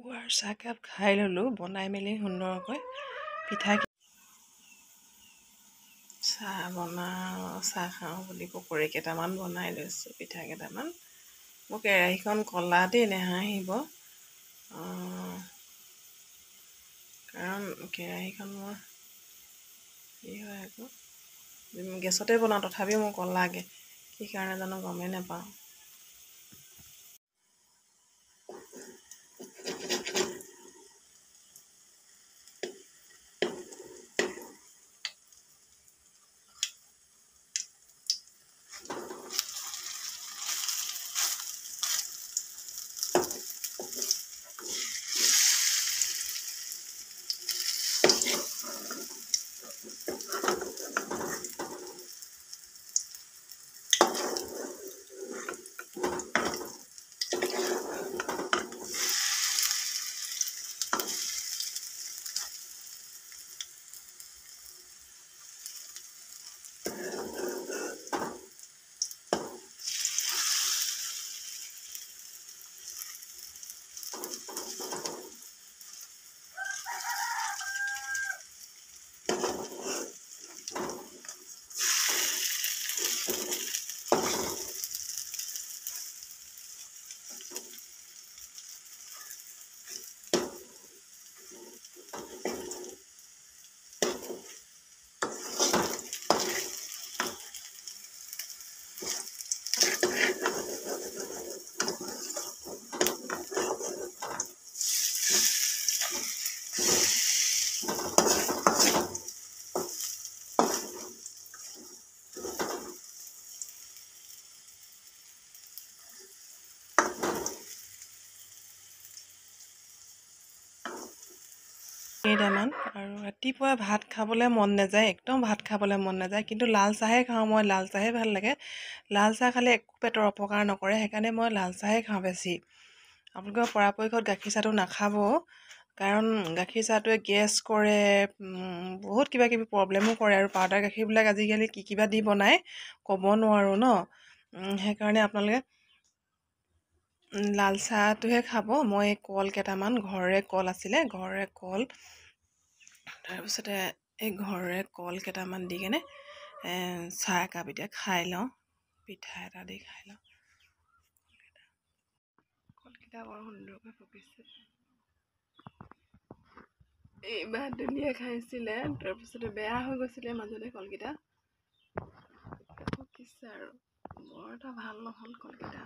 পুৱাৰ চাহকাপ খাই ল'লোঁ বনাই মেলি সুন্দৰকৈ পিঠা চাহ বনাওঁ চাহ খাওঁ বুলি পকৰি কেইটামান বনাই লৈছোঁ পিঠা কেইটামান মোৰ কেৰাহীখন ক'লা দেই নেহাঁহিব কাৰণ কেৰাহীখন মোৰ কি হয় আকৌ গেছতে বনাওঁ তথাপিও মোৰ ক'লাগে কি কাৰণে জানো গমেই নাপাওঁ কেইটামান আৰু ৰাতিপুৱা ভাত খাবলৈ মন নাযায় একদম ভাত খাবলৈ মন নাযায় কিন্তু লাল চাহে খাওঁ মই লাল চাহে ভাল লাগে লাল চাহ খালে একো পেটৰ অপকাৰ নকৰে সেইকাৰণে মই লাল চাহে খাওঁ বেছি আপোনালোকে পৰাপক্ষত গাখীৰ চাহটো নাখাব কাৰণ গাখীৰ চাহটোৱে গেছ কৰে বহুত কিবা কিবি প্ৰব্লেমো কৰে আৰু পাউডাৰ গাখীৰবিলাক আজিকালি কি কিবা দি বনাই ক'ব নোৱাৰোঁ ন সেইকাৰণে আপোনালোকে লাল চাহটোহে খাব মই কল কেইটামান ঘৰৰে কল আছিলে ঘৰৰে কল তাৰপিছতে এই ঘৰৰে কল কেইটামান দি কেনে চাহ একাপ এতিয়া খাই লওঁ পিঠা এটা দি খাই লওঁ কলকেইটা বৰ সুন্দৰকৈ পকিছে এইবাৰ ধুনীয়া খাইছিলে তাৰপিছতে বেয়া হৈ গৈছিলে মাজতে কলকেইটা পকিছে আৰু বৰ এটা ভাল নহ'ল কলকেইটা